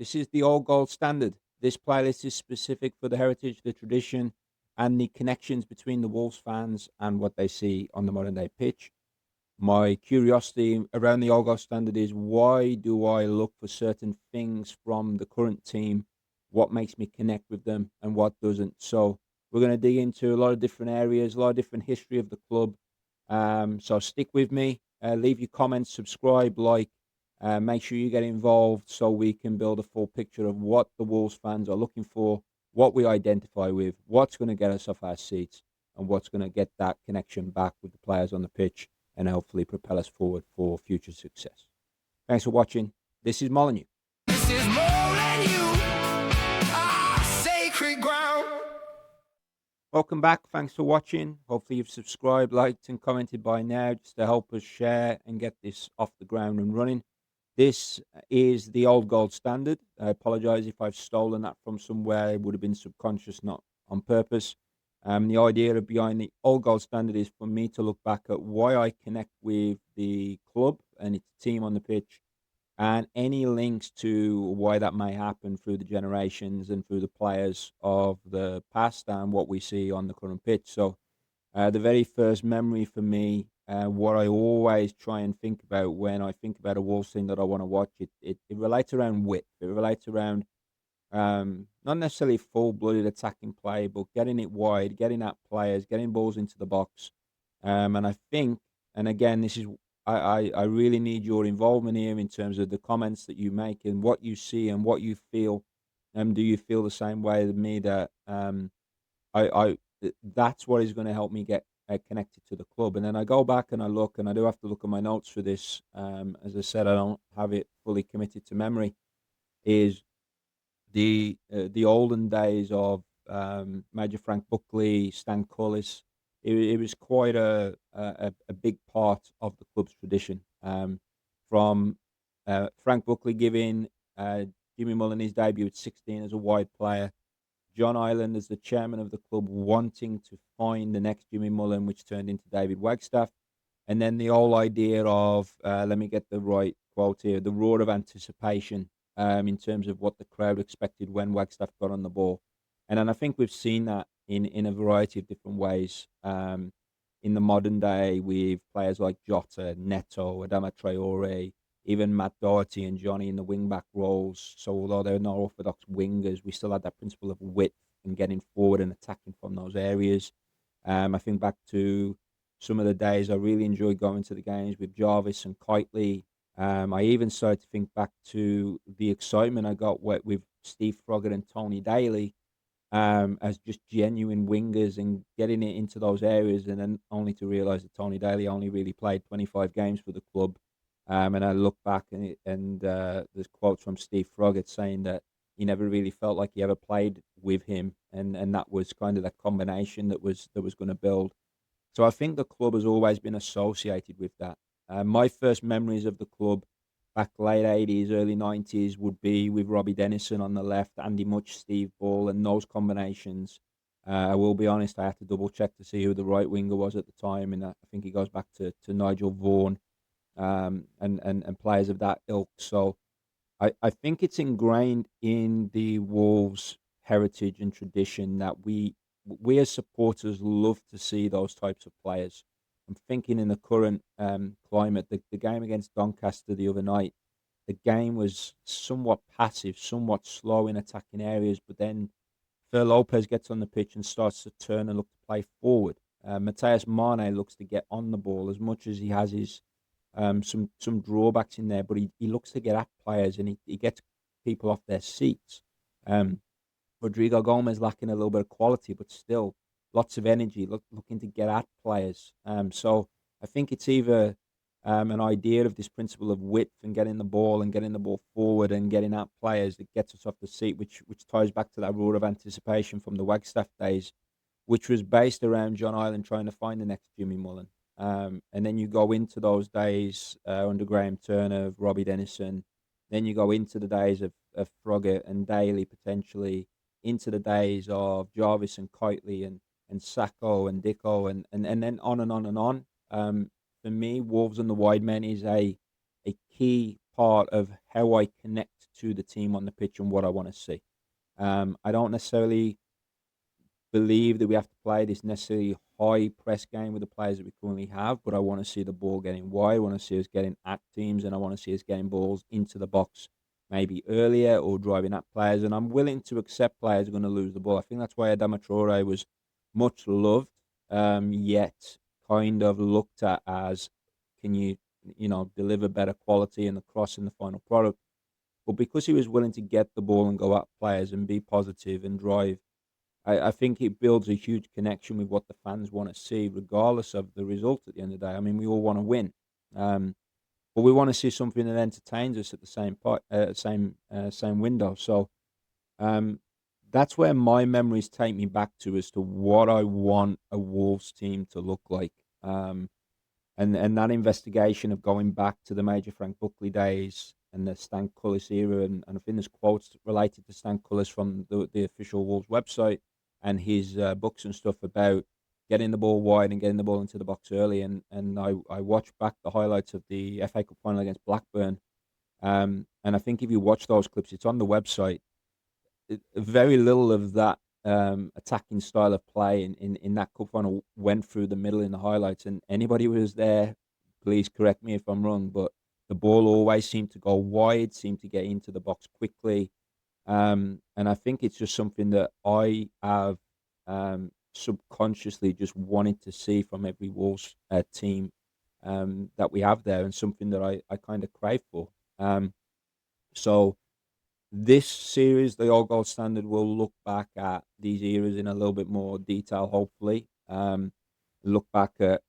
This is the old gold standard. This playlist is specific for the heritage, the tradition, and the connections between the Wolves fans and what they see on the modern day pitch. My curiosity around the old gold standard is, why do I look for certain things from the current team? What makes me connect with them and what doesn't? So we're going to dig into a lot of different areas, a lot of different history of the club. So stick with me, leave your comments, subscribe, like, make sure you get involved so we can build a full picture of what the Wolves fans are looking for, what we identify with, what's going to get us off our seats, and what's going to get that connection back with the players on the pitch and hopefully propel us forward for future success. Thanks for watching. This is Molineux. This is Molineux, our sacred ground. Welcome back. Thanks for watching. Hopefully you've subscribed, liked, and commented by now, just to help us share and get this off the ground and running. This is the old gold standard. I apologise if I've stolen that from somewhere. It would have been subconscious, not on purpose. The idea behind the old gold standard is for me to look back at why I connect with the club and its team on the pitch, and any links to why that may happen through the generations and through the players of the past and what we see on the current pitch. So the very first memory for me, what I always try and think about when I think about a Wolves team that I want to watch, it relates around width. It relates around not necessarily full-blooded attacking play, but getting it wide, getting at players, getting balls into the box. And I think, and again, this is I really need your involvement here in terms of the comments that you make and what you see and what you feel. Do you feel the same way as me that that's what is going to help me get connected to the club? And then I go back and I look, and I do have to look at my notes for this. As I said, I don't have it fully committed to memory. Is the olden days of Major Frank Buckley, Stan Cullis. It was quite a big part of the club's tradition. From Frank Buckley giving Jimmy Mullen his debut at 16 as a wide player, John Ireland as the chairman of the club wanting to find the next Jimmy Mullen, which turned into David Wagstaffe, and then the whole idea of, let me get the right quote here, the roar of anticipation in terms of what the crowd expected when Wagstaffe got on the ball. And then I think we've seen that in a variety of different ways in the modern day with players like Jota, Neto, Adama Traoré, even Matt Doherty and Johnny in the wing-back roles. So although they're not orthodox wingers, we still had that principle of width and getting forward and attacking from those areas. I think back to some of the days I really enjoyed going to the games with Jarvis and Kightly. I even started to think back to the excitement I got with Steve Froggatt and Tony Daly as just genuine wingers and getting it into those areas, and then only to realise that Tony Daly only really played 25 games for the club. And I look back and there's quotes from Steve Froggatt saying that he never really felt like he ever played with him, and that was kind of that combination that was going to build. So I think the club has always been associated with that. My first memories of the club back late 80s, early 90s would be with Robbie Dennison on the left, Andy Much, Steve Ball, and those combinations. I will be honest, I had to double check to see who the right winger was at the time, and I think he goes back to Nigel Vaughan and players of that ilk. So I think it's ingrained in the Wolves' heritage and tradition that we as supporters love to see those types of players. I'm thinking in the current climate, the game against Doncaster the other night, the game was somewhat passive, somewhat slow in attacking areas, but then Phil Lopez gets on the pitch and starts to turn and look to play forward. Matheus Mane looks to get on the ball as much as he has his some drawbacks in there, but he looks to get at players and he gets people off their seats. Rodrigo Gomez lacking a little bit of quality, but still lots of energy, looking to get at players. So I think it's either an idea of this principle of width and getting the ball forward and getting at players that gets us off the seat, which ties back to that roar of anticipation from the Wagstaffe days, which was based around John Ireland trying to find the next Jimmy Mullen. And then you go into those days under Graham Turner, Robbie Dennison. Then you go into the days of Froggatt and Daly potentially, into the days of Jarvis and Kightly and Sacco and Dicko and then on and on and on. For me, Wolves and the Wide Men is a key part of how I connect to the team on the pitch and what I want to see. I don't necessarily believe that we have to play this necessarily high press game with the players that we currently have, but I want to see the ball getting wide. I want to see us getting at teams, and I want to see us getting balls into the box maybe earlier or driving at players. And I'm willing to accept players are going to lose the ball. I think that's why Adama Traoré was much loved, yet kind of looked at as, can you, deliver better quality in the cross in the final product? But because he was willing to get the ball and go at players and be positive and drive, I think it builds a huge connection with what the fans want to see, regardless of the result at the end of the day. I mean, we all want to win, but we want to see something that entertains us at the same window. So that's where my memories take me back to as to what I want a Wolves team to look like. And that investigation of going back to the Major Frank Buckley days and the Stan Cullis era, and I think there's quotes related to Stan Cullis from the official Wolves website and his books and stuff about getting the ball wide and getting the ball into the box early. And I watched back the highlights of the FA Cup final against Blackburn, and I think if you watch those clips, it's on the website. Very little of that attacking style of play in that cup final went through the middle in the highlights. And anybody who was there, please correct me if I'm wrong, but the ball always seemed to go wide, seemed to get into the box quickly. And I think it's just something that I have subconsciously just wanted to see from every Wolves team that we have there, and something that I kind of crave for. So this series, the All Gold Standard, will look back at these eras in a little bit more detail, hopefully. Look back at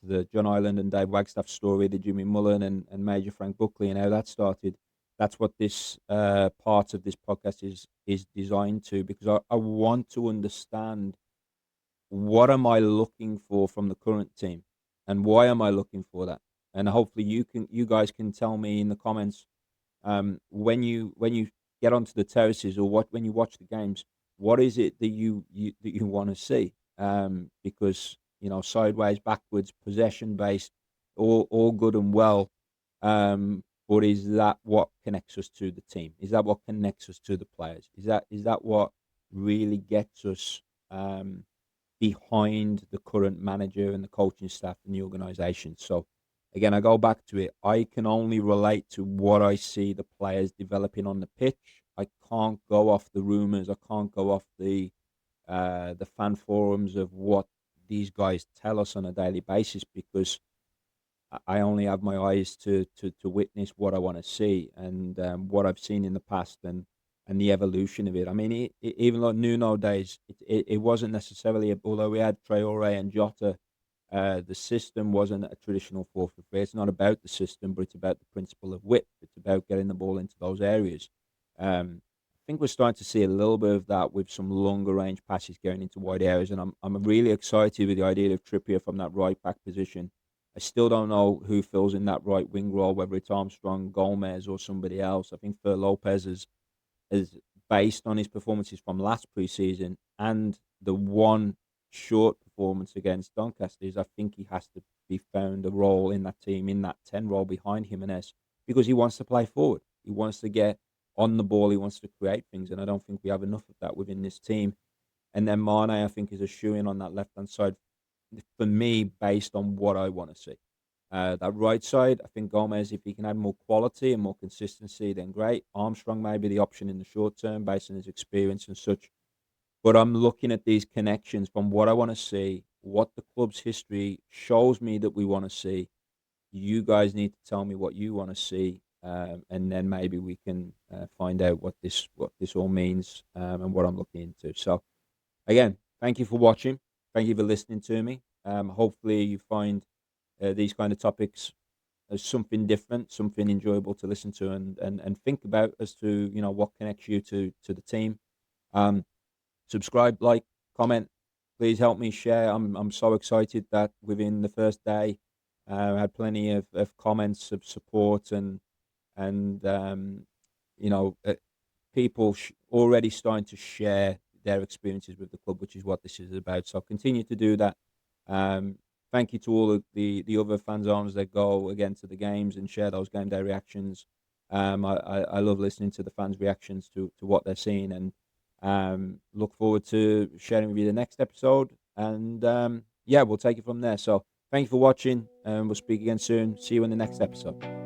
the John Ireland and Dave Wagstaffe story, the Jimmy Mullen and Major Frank Buckley, and how that started. That's what this part of this podcast is designed to, because I want to understand, what am I looking for from the current team, and why am I looking for that? And hopefully you guys can tell me in the comments, when you get onto the terraces, or when you watch the games, what is it that you want to see? Because sideways, backwards, possession based, all good and well. But is that what connects us to the team? Is that what connects us to the players? Is that what really gets us behind the current manager and the coaching staff and the organisation? So again, I go back to it. I can only relate to what I see the players developing on the pitch. I can't go off the rumours. I can't go off the fan forums of what these guys tell us on a daily basis, because I only have my eyes to witness what I want to see, and what I've seen in the past, and the evolution of it. I mean, even like Nuno days, it wasn't necessarily, although we had Traoré and Jota, the system wasn't a traditional 4-3-3. It's not about the system, but it's about the principle of width. It's about getting the ball into those areas. I think we're starting to see a little bit of that with some longer range passes going into wide areas, and I'm really excited with the idea of Trippier from that right back position. I still don't know who fills in that right wing role, whether it's Armstrong, Gomez, or somebody else. I think Fer Lopez is based on his performances from last pre-season and the one short performance against Doncaster, I think he has to be found a role in that team, in that 10 role behind Jimenez, because he wants to play forward. He wants to get on the ball. He wants to create things, and I don't think we have enough of that within this team. And then Mane, I think, is a shoe-in on that left-hand side for me, based on what I want to see. That right side, I think Gomez, if he can add more quality and more consistency, then great. Armstrong may be the option in the short term based on his experience and such. But I'm looking at these connections from what I want to see, what the club's history shows me that we want to see. You guys need to tell me what you want to see, and then maybe we can find out what this all means, and what I'm looking into. So, again, thank you for watching. Thank you for listening to me. Hopefully you find these kind of topics as something different, something enjoyable to listen to and think about as to what connects you to the team. Subscribe, like, comment. Please help me share. I'm so excited that within the first day, I had plenty of comments of support and people already starting to share their experiences with the club, which is what this is about. So continue to do that. Thank you to all of the other fan zones that go again to the games and share those game day reactions. I love listening to the fans' reactions to what they're seeing, and look forward to sharing with you the next episode. And yeah, we'll take it from there. So thank you for watching, and we'll speak again soon. See you in the next episode.